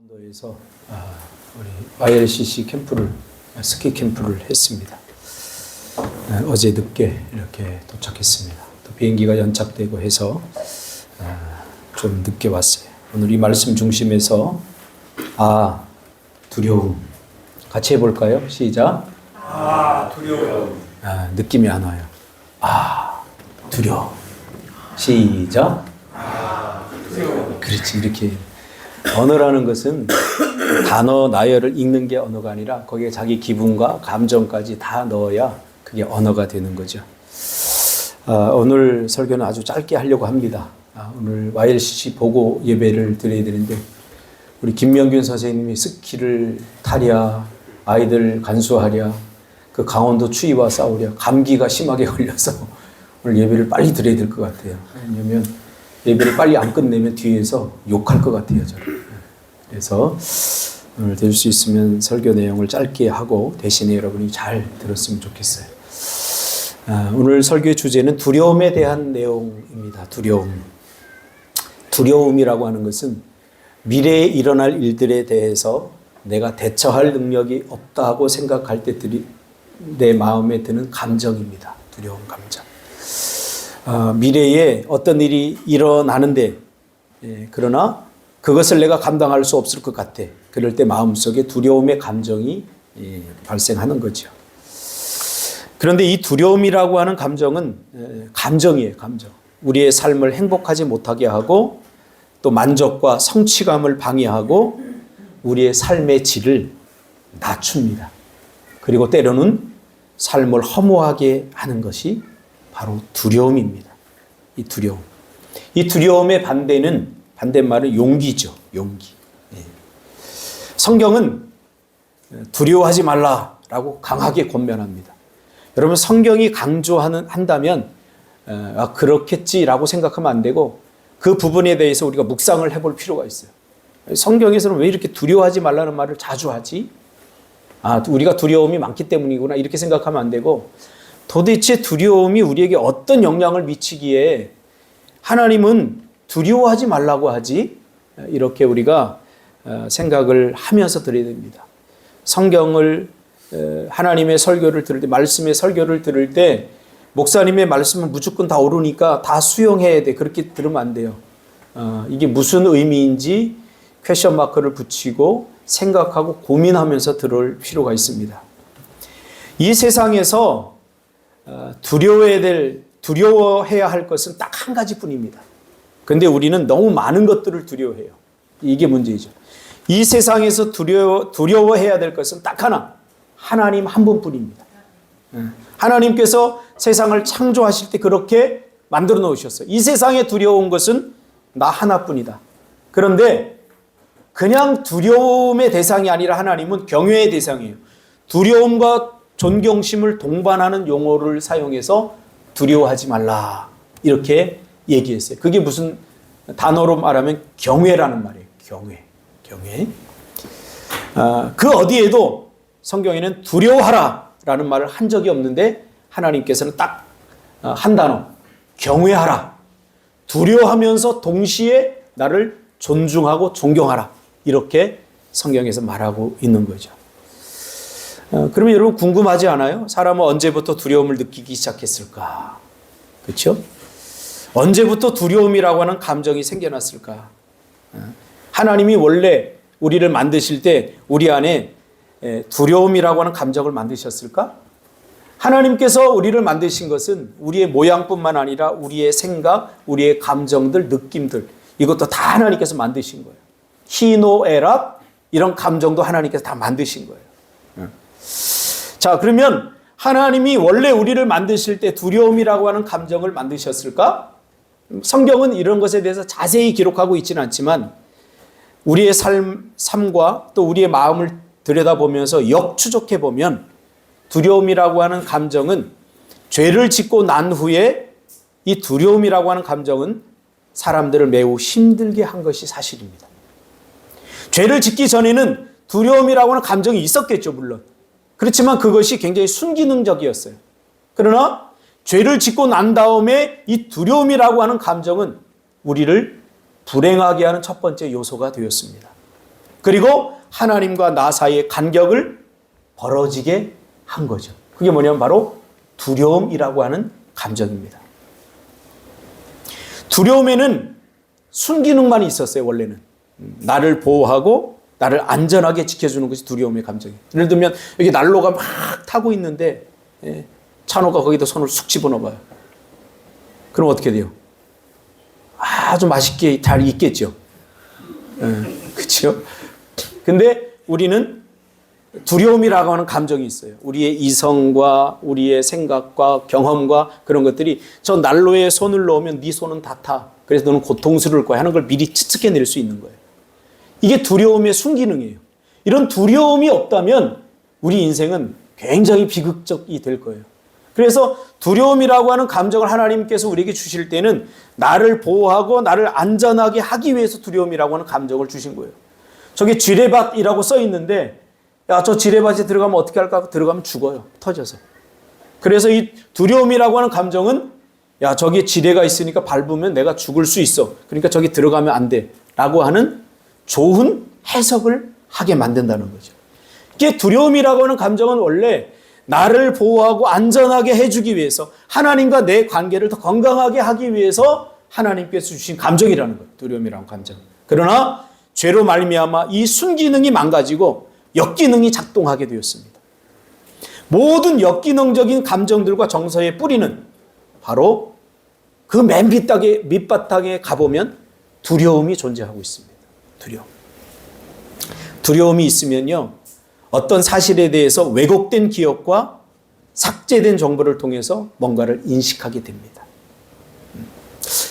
강원도에서 우리 YLCC 캠프를 스키 캠프를 했습니다. 어제 늦게 이렇게 도착했습니다. 또 비행기가 연착되고 해서 좀 늦게 왔어요. 오늘 이 말씀 중심에서 두려움 같이 해볼까요? 시작. 두려움. 느낌이 안 와요. 두려움. 시작. 두려움. 그렇지, 이렇게. 언어라는 것은 단어 나열을 읽는 게 언어가 아니라 거기에 자기 기분과 감정까지 다 넣어야 그게 언어가 되는 거죠. 오늘 설교는 아주 짧게 하려고 합니다. 오늘 YLCC 보고 예배를 드려야 되는데 우리 김명균 선생님이 스키를 타랴, 아이들 간수하랴, 그 강원도 추위와 싸우랴, 감기가 심하게 걸려서 오늘 예배를 빨리 드려야 될 것 같아요. 왜냐하면 예배를 빨리 안 끝내면 뒤에서 욕할 것 같아요, 저를. 그래서 오늘 될 수 있으면 설교 내용을 짧게 하고 대신에 여러분이 잘 들었으면 좋겠어요. 오늘 설교의 주제는 두려움에 대한 내용입니다. 두려움이라고 하는 것은 미래에 일어날 일들에 대해서 내가 대처할 능력이 없다고 생각할 때 내 마음에 드는 감정입니다. 두려움 감정. 미래에 어떤 일이 일어나는데 그러나 그것을 내가 감당할 수 없을 것 같아. 그럴 때 마음속에 두려움의 감정이 발생하는 거죠. 그런데 이 두려움이라고 하는 감정은 감정이에요. 감정. 우리의 삶을 행복하지 못하게 하고 또 만족과 성취감을 방해하고 우리의 삶의 질을 낮춥니다. 그리고 때로는 삶을 허무하게 하는 것이 바로 두려움입니다. 이 두려움. 이 두려움의 반대말은 용기죠. 용기. 성경은 두려워하지 말라라고 강하게 권면합니다. 여러분 성경이 한다면 그렇겠지라고 생각하면 안 되고 그 부분에 대해서 우리가 묵상을 해볼 필요가 있어요. 성경에서는 왜 이렇게 두려워하지 말라는 말을 자주 하지? 우리가 두려움이 많기 때문이구나 이렇게 생각하면 안 되고 도대체 두려움이 우리에게 어떤 영향을 미치기에 하나님은 두려워하지 말라고 하지? 이렇게 우리가 생각을 하면서 들어야 됩니다. 성경을 하나님의 설교를 들을 때 말씀의 설교를 들을 때 목사님의 말씀은 무조건 다 옳으니까 다 수용해야 돼. 그렇게 들으면 안 돼요. 이게 무슨 의미인지 퀘션 마크를 붙이고 생각하고 고민하면서 들을 필요가 있습니다. 이 세상에서 두려워해야 할 것은 딱 한 가지뿐입니다. 그런데 우리는 너무 많은 것들을 두려워해요. 이게 문제이죠. 이 세상에서 두려워해야 될 것은 딱 하나. 하나님 한 분뿐입니다. 하나님께서 세상을 창조하실 때 그렇게 만들어 놓으셨어요. 이 세상에 두려운 것은 나 하나뿐이다. 그런데 그냥 두려움의 대상이 아니라 하나님은 경외의 대상이에요. 두려움과 존경심을 동반하는 용어를 사용해서 두려워하지 말라 이렇게 얘기했어요. 그게 무슨 단어로 말하면 경외라는 말이에요. 경외. 그 어디에도 성경에는 두려워하라 라는 말을 한 적이 없는데 하나님께서는 딱 한 단어 경외하라. 두려워하면서 동시에 나를 존중하고 존경하라. 이렇게 성경에서 말하고 있는 거죠. 그러면 여러분 궁금하지 않아요? 사람은 언제부터 두려움을 느끼기 시작했을까? 그렇죠? 언제부터 두려움이라고 하는 감정이 생겨났을까? 하나님이 원래 우리를 만드실 때 우리 안에 두려움이라고 하는 감정을 만드셨을까? 하나님께서 우리를 만드신 것은 우리의 모양뿐만 아니라 우리의 생각, 우리의 감정들, 느낌들 이것도 다 하나님께서 만드신 거예요. 희노애락 이런 감정도 하나님께서 다 만드신 거예요. 자, 그러면 하나님이 원래 우리를 만드실 때 두려움이라고 하는 감정을 만드셨을까? 성경은 이런 것에 대해서 자세히 기록하고 있지는 않지만 우리의 삶과 또 우리의 마음을 들여다보면서 역추적해 보면 두려움이라고 하는 감정은 죄를 짓고 난 후에 이 두려움이라고 하는 감정은 사람들을 매우 힘들게 한 것이 사실입니다. 죄를 짓기 전에는 두려움이라고 하는 감정이 있었겠죠, 물론. 그렇지만 그것이 굉장히 순기능적이었어요. 그러나 죄를 짓고 난 다음에 이 두려움이라고 하는 감정은 우리를 불행하게 하는 첫 번째 요소가 되었습니다. 그리고 하나님과 나 사이의 간격을 벌어지게 한 거죠. 그게 뭐냐면 바로 두려움이라고 하는 감정입니다. 두려움에는 순기능만 있었어요, 원래는. 나를 보호하고 나를 안전하게 지켜주는 것이 두려움의 감정이에요. 예를 들면 여기 난로가 막 타고 있는데 찬호가 거기다 손을 쑥 집어넣어봐요. 그럼 어떻게 돼요? 아주 맛있게 잘 익겠죠. 그렇죠? 근데 우리는 두려움이라고 하는 감정이 있어요. 우리의 이성과 우리의 생각과 경험과 그런 것들이 저 난로에 손을 넣으면 네 손은 다 타. 그래서 너는 고통스러울 거야 하는 걸 미리 추측해낼 수 있는 거예요. 이게 두려움의 순기능이에요. 이런 두려움이 없다면 우리 인생은 굉장히 비극적이 될 거예요. 그래서 두려움이라고 하는 감정을 하나님께서 우리에게 주실 때는 나를 보호하고 나를 안전하게 하기 위해서 두려움이라고 하는 감정을 주신 거예요. 저게 지뢰밭이라고 써 있는데 야, 저 지뢰밭에 들어가면 어떻게 할까? 들어가면 죽어요. 터져서. 그래서 이 두려움이라고 하는 감정은 야, 저기 지뢰가 있으니까 밟으면 내가 죽을 수 있어. 그러니까 저기 들어가면 안 돼. 라고 하는 좋은 해석을 하게 만든다는 거죠. 이게 두려움이라고 하는 감정은 원래 나를 보호하고 안전하게 해주기 위해서 하나님과 내 관계를 더 건강하게 하기 위해서 하나님께서 주신 감정이라는 거예요. 두려움이라는 감정. 그러나 죄로 말미암아 이 순기능이 망가지고 역기능이 작동하게 되었습니다. 모든 역기능적인 감정들과 정서의 뿌리는 바로 그 맨 밑바닥에 가보면 두려움이 존재하고 있습니다. 두려움이 있으면요, 어떤 사실에 대해서 왜곡된 기억과 삭제된 정보를 통해서 뭔가를 인식하게 됩니다.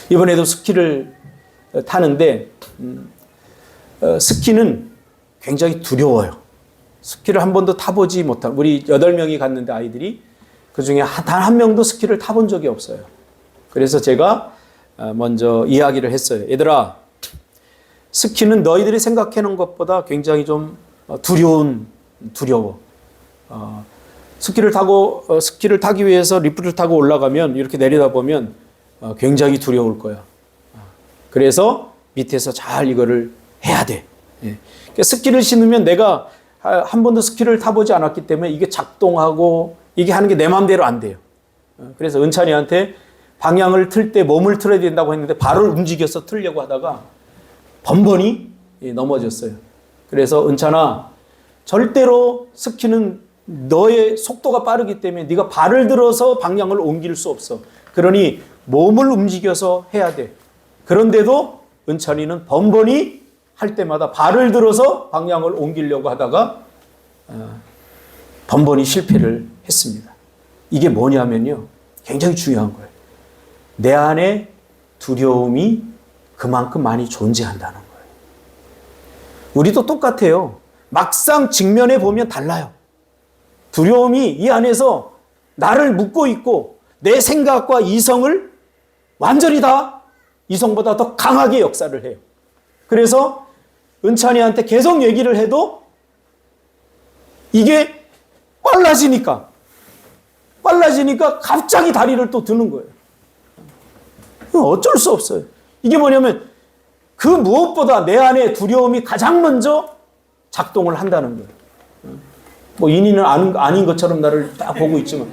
이번에도 스키를 타는데 스키는 굉장히 두려워요. 스키를 한 번도 타보지 못한 우리 8명이 갔는데 아이들이 그중에 단 한 명도 스키를 타본 적이 없어요. 그래서 제가 먼저 이야기를 했어요. 얘들아, 스키는 너희들이 생각하는 것보다 굉장히 좀 두려워. 스키를 타기 위해서 리프트를 타고 올라가면 이렇게 내려다보면 굉장히 두려울 거야. 그래서 밑에서 잘 이거를 해야 돼. 그러니까 스키를 신으면 내가 한 번도 스키를 타보지 않았기 때문에 이게 작동하고 이게 하는 게 내 마음대로 안 돼요. 그래서 은찬이한테 방향을 틀 때 몸을 틀어야 된다고 했는데 발을 움직여서 틀려고 하다가 번번이 넘어졌어요. 그래서 은찬아, 절대로 스키는 너의 속도가 빠르기 때문에 네가 발을 들어서 방향을 옮길 수 없어. 그러니 몸을 움직여서 해야 돼. 그런데도 은찬이는 번번이 할 때마다 발을 들어서 방향을 옮기려고 하다가 번번이 실패를 했습니다. 이게 뭐냐면요, 굉장히 중요한 거예요. 내 안에 두려움이 그만큼 많이 존재한다는 거예요. 우리도 똑같아요. 막상 직면해 보면 달라요. 두려움이 이 안에서 나를 묶고 있고 내 생각과 이성을 완전히 다 이성보다 더 강하게 역사를 해요. 그래서 은찬이한테 계속 얘기를 해도 이게 빨라지니까 갑자기 다리를 또 드는 거예요. 어쩔 수 없어요. 이게 뭐냐면 그 무엇보다 내 안에 두려움이 가장 먼저 작동을 한다는 거예요. 뭐 인이는 아닌 것처럼 나를 딱 보고 있지만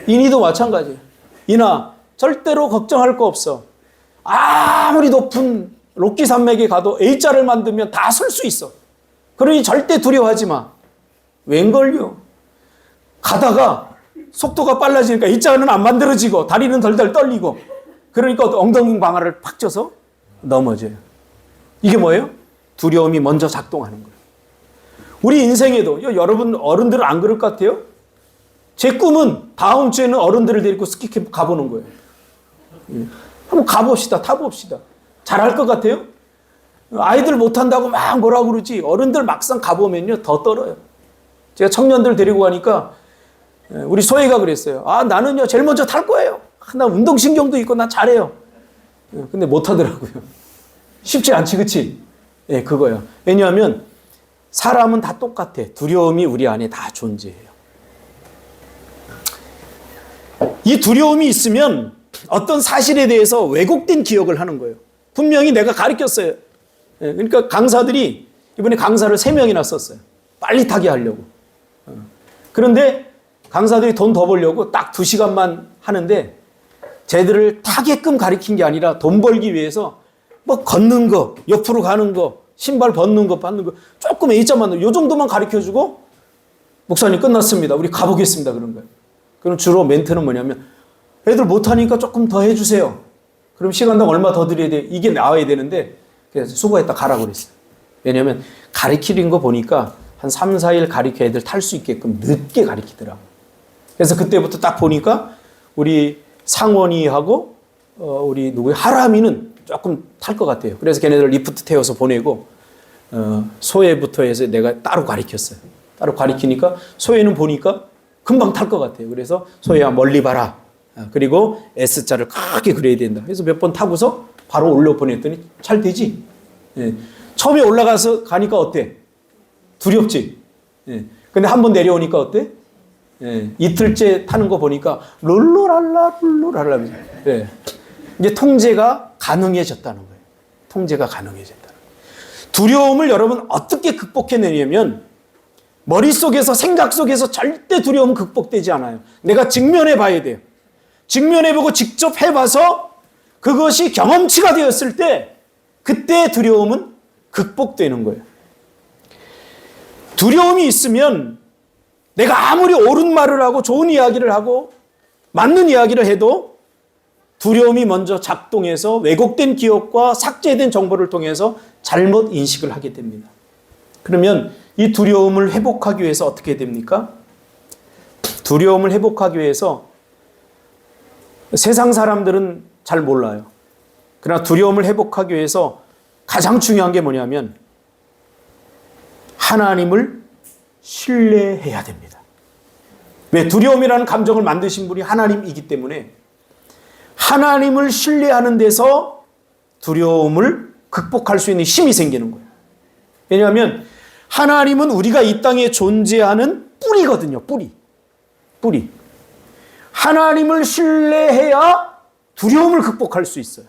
인이도 마찬가지예요. 인아, 절대로 걱정할 거 없어. 아무리 높은 로키 산맥에 가도 A자를 만들면 다 설 수 있어. 그러니 절대 두려워하지 마. 웬걸요? 가다가 속도가 빨라지니까 A자는 안 만들어지고 다리는 덜덜 떨리고 그러니까 엉덩이 방아를 팍 쪄서 넘어져요. 이게 뭐예요? 두려움이 먼저 작동하는 거예요. 우리 인생에도 여러분 어른들은 안 그럴 것 같아요? 제 꿈은 다음 주에는 어른들을 데리고 스키캠프 가보는 거예요. 한번 가봅시다. 타봅시다. 잘할 것 같아요? 아이들 못한다고 막 뭐라고 그러지 어른들 막상 가보면요 더 떨어요. 제가 청년들 데리고 가니까 우리 소혜가 그랬어요. 아, 나는요 제일 먼저 탈 거예요. 나 운동신경도 있고 나 잘해요. 근데 못하더라고요. 쉽지 않지, 그치? 예, 그거요. 왜냐하면 사람은 다 똑같아. 두려움이 우리 안에 다 존재해요. 이 두려움이 있으면 어떤 사실에 대해서 왜곡된 기억을 하는 거예요. 분명히 내가 가르쳤어요. 예, 그러니까 강사들이 이번에 강사를 3명이나 썼어요. 빨리 타게 하려고. 그런데 강사들이 돈 더 벌려고 딱 2시간만 하는데 쟤들을 타게끔 가르친 게 아니라 돈 벌기 위해서 뭐 걷는 거, 옆으로 가는 거, 신발 벗는 거, 받는 거 조금 A자만 요 정도만 가르쳐주고 목사님 끝났습니다. 우리 가보겠습니다. 그런 거예요. 그럼 주로 멘트는 뭐냐면 애들 못하니까 조금 더 해주세요. 그럼 시간당 얼마 더 드려야 돼요? 이게 나와야 되는데 그래서 수고했다 가라고 그랬어요. 왜냐하면 가르치는 거 보니까 한 3, 4일 가르쳐 애들 탈 수 있게끔 늦게 가르치더라고요. 그래서 그때부터 딱 보니까 우리 상원이하고 우리 하람이는 조금 탈 것 같아요. 그래서 걔네들 리프트 태워서 보내고 소혜부터 해서 내가 따로 가르쳤어요. 따로 가르치니까 소혜는 보니까 금방 탈 것 같아요. 그래서 소혜야 멀리 봐라. 그리고 S자를 크게 그려야 된다. 그래서 몇 번 타고서 바로 올려 보냈더니 잘 되지. 예. 처음에 올라가서 가니까 어때? 두렵지. 예. 근데 한 번 내려오니까 어때? 예. 이틀째 타는 거 보니까 룰루랄라 룰루랄라. 예. 이제 통제가 가능해졌다는 거예요. 통제가 가능해졌다. 두려움을 여러분 어떻게 극복해내냐면 머릿속에서 생각 속에서 절대 두려움은 극복되지 않아요. 내가 직면해 봐야 돼요. 직면해보고 직접 해봐서 그것이 경험치가 되었을 때 그때 두려움은 극복되는 거예요. 두려움이 있으면 내가 아무리 옳은 말을 하고 좋은 이야기를 하고 맞는 이야기를 해도 두려움이 먼저 작동해서 왜곡된 기억과 삭제된 정보를 통해서 잘못 인식을 하게 됩니다. 그러면 이 두려움을 회복하기 위해서 어떻게 됩니까? 두려움을 회복하기 위해서 세상 사람들은 잘 몰라요. 그러나 두려움을 회복하기 위해서 가장 중요한 게 뭐냐면 하나님을 신뢰해야 됩니다. 왜? 두려움이라는 감정을 만드신 분이 하나님이기 때문에 하나님을 신뢰하는 데서 두려움을 극복할 수 있는 힘이 생기는 거예요. 왜냐하면 하나님은 우리가 이 땅에 존재하는 뿌리거든요. 뿌리. 하나님을 신뢰해야 두려움을 극복할 수 있어요.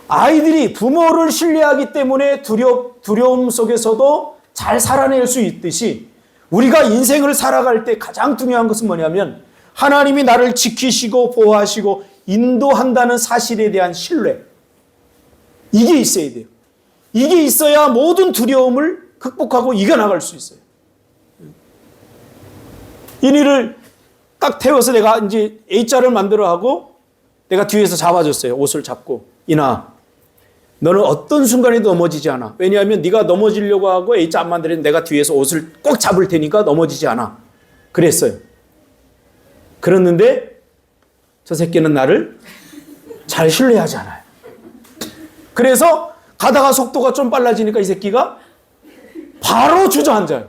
아이들이 부모를 신뢰하기 때문에 두려움 속에서도 잘 살아낼 수 있듯이 우리가 인생을 살아갈 때 가장 중요한 것은 뭐냐면 하나님이 나를 지키시고 보호하시고 인도한다는 사실에 대한 신뢰. 이게 있어야 돼요. 이게 있어야 모든 두려움을 극복하고 이겨나갈 수 있어요. 이니를 딱 태워서 내가 이제 A자를 만들어 하고 내가 뒤에서 잡아줬어요. 옷을 잡고. 이나, 너는 어떤 순간에도 넘어지지 않아. 왜냐하면 네가 넘어지려고 하고 A자 안 만들면 내가 뒤에서 옷을 꼭 잡을 테니까 넘어지지 않아. 그랬어요. 그랬는데 저 새끼는 나를 잘 신뢰하지 않아요. 그래서 가다가 속도가 좀 빨라지니까 이 새끼가 바로 주저앉아요.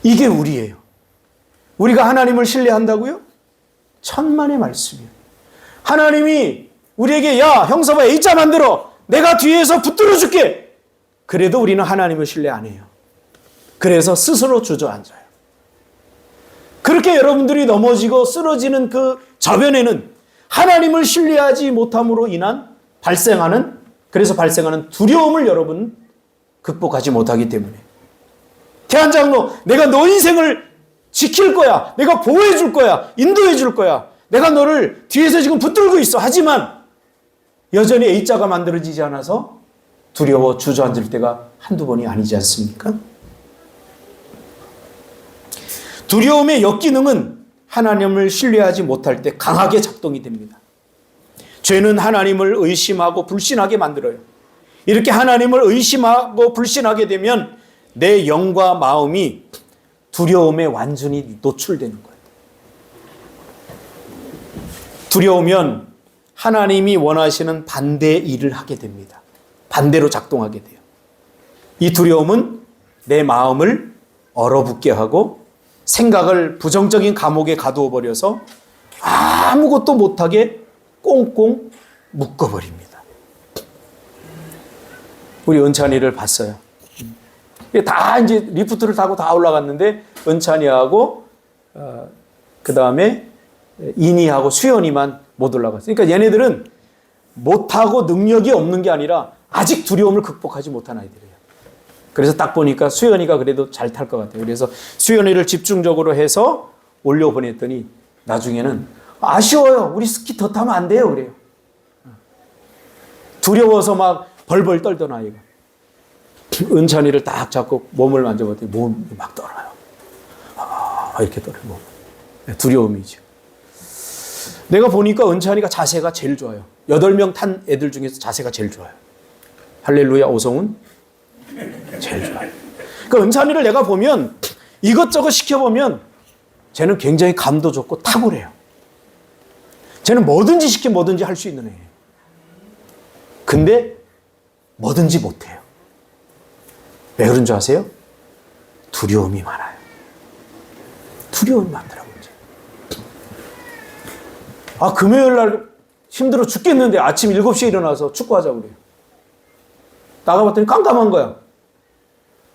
이게 우리예요. 우리가 하나님을 신뢰한다고요? 천만의 말씀이에요. 하나님이 우리에게 야 형사봐 A자 만들어 내가 뒤에서 붙들어 줄게. 그래도 우리는 하나님을 신뢰 안 해요. 그래서 스스로 주저앉아요. 그렇게 여러분들이 넘어지고 쓰러지는 그 저변에는 하나님을 신뢰하지 못함으로 인한 그래서 발생하는 두려움을 여러분 극복하지 못하기 때문에 대한장로 내가 너 인생을 지킬 거야. 내가 보호해 줄 거야. 인도해 줄 거야. 내가 너를 뒤에서 지금 붙들고 있어. 하지만 여전히 A자가 만들어지지 않아서 두려워 주저앉을 때가 한두 번이 아니지 않습니까? 두려움의 역기능은 하나님을 신뢰하지 못할 때 강하게 작동이 됩니다. 죄는 하나님을 의심하고 불신하게 만들어요. 이렇게 하나님을 의심하고 불신하게 되면 내 영과 마음이 두려움에 완전히 노출되는 거예요. 두려우면 하나님이 원하시는 반대의 일을 하게 됩니다. 반대로 작동하게 돼요. 이 두려움은 내 마음을 얼어붙게 하고 생각을 부정적인 감옥에 가두어 버려서 아무것도 못하게 꽁꽁 묶어버립니다. 우리 은찬이를 봤어요. 다 이제 리프트를 타고 다 올라갔는데 은찬이하고 그 다음에 인이하고 수연이만 못 올라갔어요. 그러니까 얘네들은 못하고 능력이 없는 게 아니라 아직 두려움을 극복하지 못한 아이들이에요. 그래서 딱 보니까 수연이가 그래도 잘 탈 것 같아요. 그래서 수연이를 집중적으로 해서 올려보냈더니 나중에는 아쉬워요. 우리 스키 더 타면 안 돼요. 그래요. 두려워서 막 벌벌 떨던 아이가 은찬이를 딱 잡고 몸을 만져봤더니 몸이 막 떨어요. 이렇게 떨어요. 몸. 두려움이죠. 내가 보니까 은찬이가 자세가 제일 좋아요. 8명 탄 애들 중에서 자세가 제일 좋아요. 할렐루야 오성은 제일 좋아요. 그러니까 은찬이를 내가 보면 이것저것 시켜보면 쟤는 굉장히 감도 좋고 탁월해요. 쟤는 뭐든지 시키면 뭐든지 할 수 있는 애예요. 근데 뭐든지 못해요. 왜 그런 줄 아세요? 두려움이 많아요. 두려움이 많더라고요. 금요일 날 힘들어 죽겠는데 아침 7시에 일어나서 축구하자고 그래요. 나가봤더니 깜깜한 거야.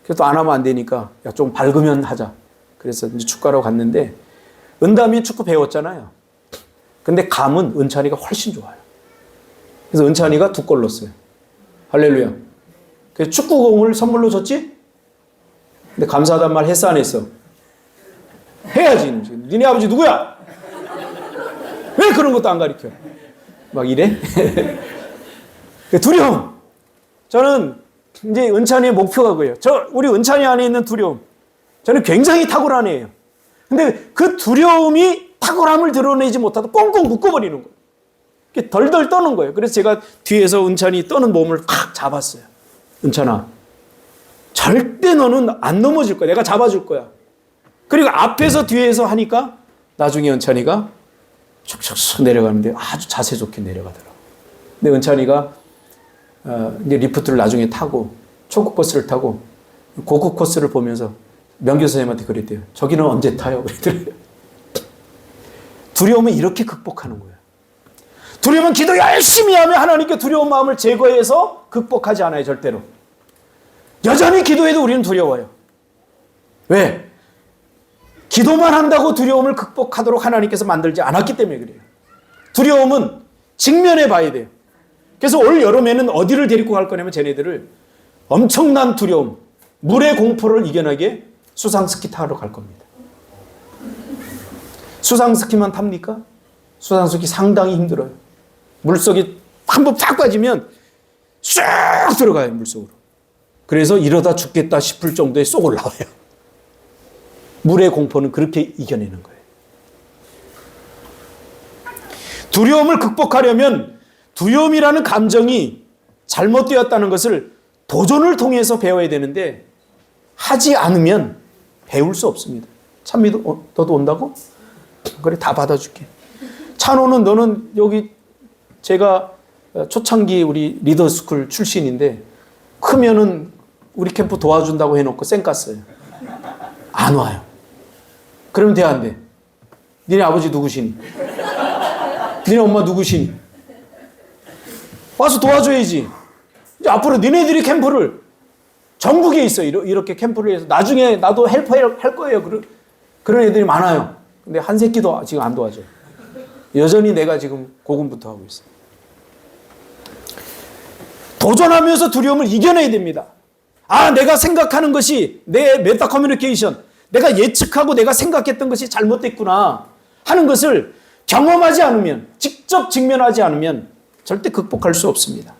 그래서 또 안 하면 안 되니까 야, 좀 밝으면 하자. 그래서 이제 축구하러 갔는데 은담이 축구 배웠잖아요. 근데 감은 은찬이가 훨씬 좋아요. 그래서 은찬이가 2골 넣었어요. 할렐루야. 그래서 축구공을 선물로 줬지? 근데 감사하단 말 했어 안 했어? 해야지. 니네 아버지 누구야? 왜 그런 것도 안 가르쳐? 막 이래? 두려움. 저는 이제 은찬이의 목표가 그거예요. 우리 은찬이 안에 있는 두려움. 저는 굉장히 탁월한 애예요. 근데 그 두려움이 탁월함을 드러내지 못하고 꽁꽁 묶어버리는 거예요. 이렇게 덜덜 떠는 거예요. 그래서 제가 뒤에서 은찬이 떠는 몸을 팍 잡았어요. 은찬아, 절대 너는 안 넘어질 거야. 내가 잡아줄 거야. 그리고 앞에서 뒤에서 하니까 나중에 은찬이가 촉촉 내려가는데 아주 자세 좋게 내려가더라고요. 근데 은찬이가 이제 리프트를 나중에 타고 초급버스를 타고 고급 코스를 보면서 명교 선생님한테 그랬대요. 저기는 언제 타요? 그랬더래요. 두려움은 이렇게 극복하는 거예요. 두려움은 기도 열심히 하면 하나님께 두려운 마음을 제거해서 극복하지 않아요. 절대로. 여전히 기도해도 우리는 두려워요. 왜? 기도만 한다고 두려움을 극복하도록 하나님께서 만들지 않았기 때문에 그래요. 두려움은 직면해 봐야 돼요. 그래서 올 여름에는 어디를 데리고 갈 거냐면 쟤네들을 엄청난 두려움, 물의 공포를 이겨내게 수상스키 타러 갈 겁니다. 수상스키만 탑니까? 수상스키 상당히 힘들어요. 물속에 한번 탁 빠지면 쑥 들어가요, 물속으로. 그래서 이러다 죽겠다 싶을 정도에 쏙 올라와요. 물의 공포는 그렇게 이겨내는 거예요. 두려움을 극복하려면 두려움이라는 감정이 잘못되었다는 것을 도전을 통해서 배워야 되는데 하지 않으면 배울 수 없습니다. 찬미도 너도 온다고? 그래 다 받아줄게. 찬호는 너는 여기 제가 초창기 우리 리더스쿨 출신인데 크면은 우리 캠프 도와준다고 해놓고 쌩 깠어요. 안 와요. 그러면 돼 안 돼? 니네 아버지 누구시니? 니네 엄마 누구시니? 와서 도와줘야지. 이제 앞으로 니네들이 캠프를 전국에 있어. 이렇게 캠프를 해서 나중에 나도 헬퍼 할 거예요. 그런 애들이 많아요. 근데 한 새끼도 지금 안 도와줘요. 여전히 내가 지금 고군부터 하고 있어요. 도전하면서 두려움을 이겨내야 됩니다. 내가 생각하는 것이 내 메타 커뮤니케이션, 내가 예측하고 내가 생각했던 것이 잘못됐구나 하는 것을 경험하지 않으면, 직접 직면하지 않으면 절대 극복할 수 없습니다.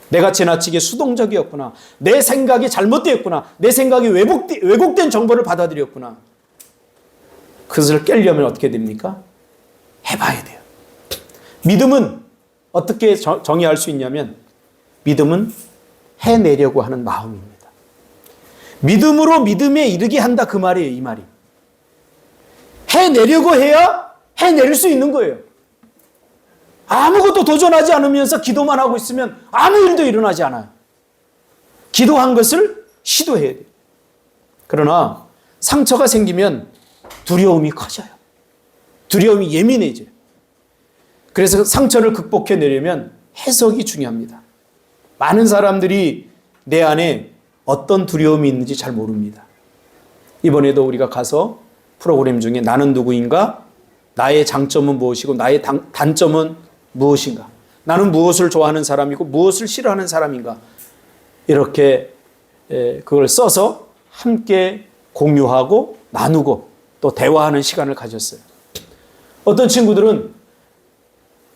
내가 지나치게 수동적이었구나. 내 생각이 잘못되었구나. 내 생각이 왜곡된 정보를 받아들였구나. 그것을 깨려면 어떻게 됩니까? 해봐야 돼요. 믿음은 어떻게 정의할 수 있냐면 믿음은 해내려고 하는 마음입니다. 믿음으로 믿음에 이르게 한다 그 말이에요. 이 말이. 해내려고 해야 해낼 수 있는 거예요. 아무것도 도전하지 않으면서 기도만 하고 있으면 아무 일도 일어나지 않아요. 기도한 것을 시도해야 돼요. 그러나 상처가 생기면 두려움이 커져요. 두려움이 예민해져요. 그래서 상처를 극복해내려면 해석이 중요합니다. 많은 사람들이 내 안에 어떤 두려움이 있는지 잘 모릅니다. 이번에도 우리가 가서 프로그램 중에 나는 누구인가? 나의 장점은 무엇이고 나의 단점은 무엇인가? 나는 무엇을 좋아하는 사람이고 무엇을 싫어하는 사람인가. 이렇게 그걸 써서 함께 공유하고 나누고 또 대화하는 시간을 가졌어요. 어떤 친구들은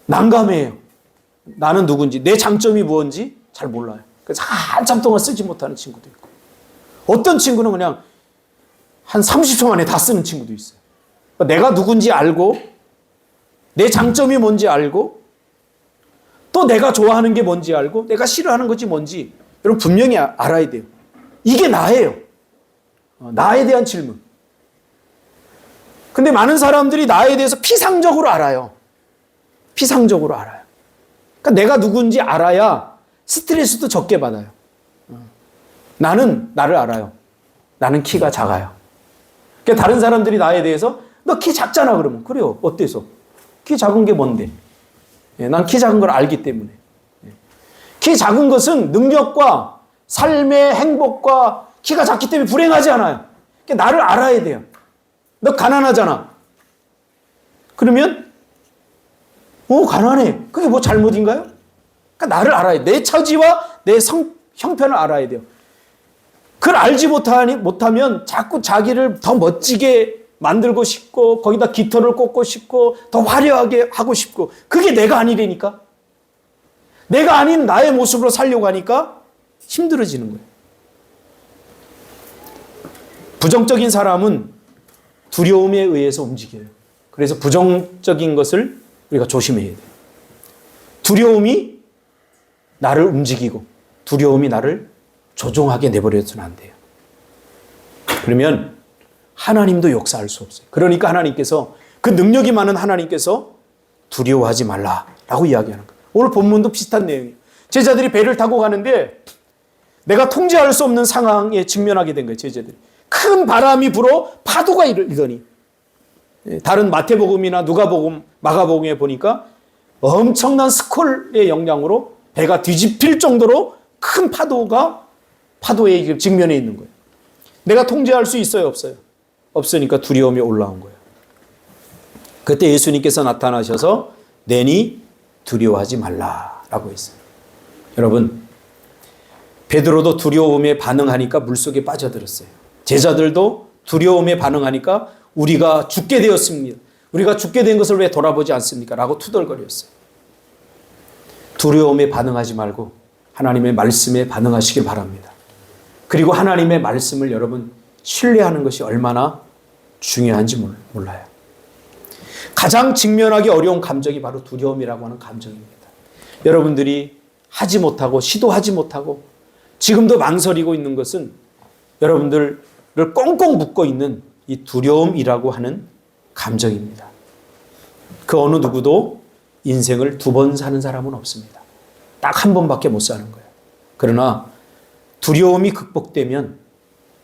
난감해요. 나는 누군지, 내 장점이 무엇인지 잘 몰라요. 그래서 한참 동안 쓰지 못하는 친구도 있고, 어떤 친구는 그냥 한 30초 만에 다 쓰는 친구도 있어요. 내가 누군지 알고, 내 장점이 뭔지 알고, 또 내가 좋아하는 게 뭔지 알고, 내가 싫어하는 것이 뭔지 여러분 분명히 알아야 돼요. 이게 나예요. 나에 대한 질문. 근데 많은 사람들이 나에 대해서 피상적으로 알아요. 피상적으로 알아요. 그러니까 내가 누군지 알아야 스트레스도 적게 받아요. 나는 나를 알아요. 나는 키가 작아요. 그러니까 다른 사람들이 나에 대해서 너 키 작잖아 그러면 그래요. 어때서? 키 작은 게 뭔데? 난 키 작은 걸 알기 때문에. 키 작은 것은 능력과 삶의 행복과 키가 작기 때문에 불행하지 않아요. 그러니까 나를 알아야 돼요. 너 가난하잖아. 그러면 가난해. 그게 뭐 잘못인가요? 그러니까 나를 알아야 돼. 내 처지와 내 형편을 알아야 돼요. 그걸 알지 못하면 자꾸 자기를 더 멋지게 만들고 싶고 거기다 깃털을 꽂고 싶고 더 화려하게 하고 싶고 그게 내가 아니라니까. 내가 아닌 나의 모습으로 살려고 하니까 힘들어지는 거예요. 부정적인 사람은 두려움에 의해서 움직여요. 그래서 부정적인 것을 우리가 조심해야 돼요. 두려움이 나를 움직이고 두려움이 나를 조종하게 내버려서는 안 돼요. 그러면 하나님도 역사할 수 없어요. 그러니까 하나님께서 그 능력이 많은 하나님께서 두려워하지 말라라고 이야기하는 거예요. 오늘 본문도 비슷한 내용이에요. 제자들이 배를 타고 가는데 내가 통제할 수 없는 상황에 직면하게 된 거예요. 제자들이. 큰 바람이 불어 파도가 일더니 다른 마태복음이나 누가복음, 마가복음에 보니까 엄청난 스콜의 영향으로 배가 뒤집힐 정도로 큰 파도에 직면해 있는 거예요. 내가 통제할 수 있어요, 없어요? 없으니까 두려움이 올라온 거예요. 그때 예수님께서 나타나셔서 내니 두려워하지 말라라고 했어요. 여러분, 베드로도 두려움에 반응하니까 물속에 빠져들었어요. 제자들도 두려움에 반응하니까 우리가 죽게 되었습니다. 우리가 죽게 된 것을 왜 돌아보지 않습니까? 라고 투덜거렸어요. 두려움에 반응하지 말고 하나님의 말씀에 반응하시길 바랍니다. 그리고 하나님의 말씀을 여러분 신뢰하는 것이 얼마나 중요한지 몰라요. 가장 직면하기 어려운 감정이 바로 두려움이라고 하는 감정입니다. 여러분들이 하지 못하고 시도하지 못하고 지금도 망설이고 있는 것은 여러분들을 꽁꽁 묶고 있는 이 두려움이라고 하는 감정입니다. 그 어느 누구도 인생을 2번 사는 사람은 없습니다. 딱 한 번밖에 못 사는 거예요. 그러나 두려움이 극복되면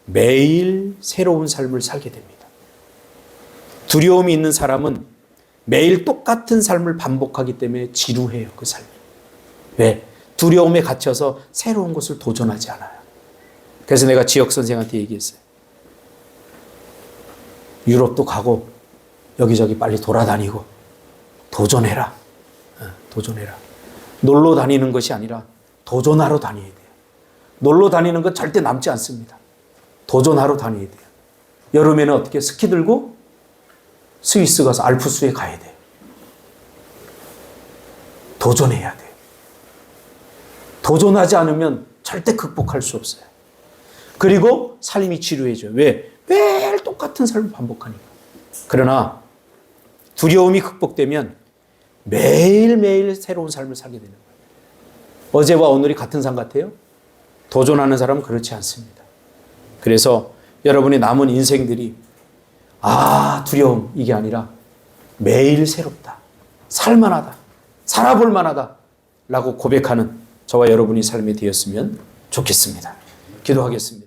매일 새로운 삶을 살게 됩니다. 두려움이 있는 사람은 매일 똑같은 삶을 반복하기 때문에 지루해요. 그 삶이. 왜? 두려움에 갇혀서 새로운 것을 도전하지 않아요. 그래서 내가 지역 선생한테 얘기했어요. 유럽도 가고 여기저기 빨리 돌아다니고 도전해라. 도전해라. 놀러 다니는 것이 아니라 도전하러 다녀야 돼요. 놀러 다니는 건 절대 남지 않습니다. 도전하러 다녀야 돼요. 여름에는 어떻게 스키 들고 스위스 가서 알프스에 가야 돼요. 도전해야 돼요. 도전하지 않으면 절대 극복할 수 없어요. 그리고 삶이 지루해져요. 왜? 매일 똑같은 삶을 반복하니까. 그러나 두려움이 극복되면 매일매일 새로운 삶을 살게 되는 거예요. 어제와 오늘이 같은 삶 같아요? 도전하는 사람은 그렇지 않습니다. 그래서 여러분의 남은 인생들이 두려움 이게 아니라 매일 새롭다. 살만하다. 살아볼 만하다. 라고 고백하는 저와 여러분이 삶이 되었으면 좋겠습니다. 기도하겠습니다.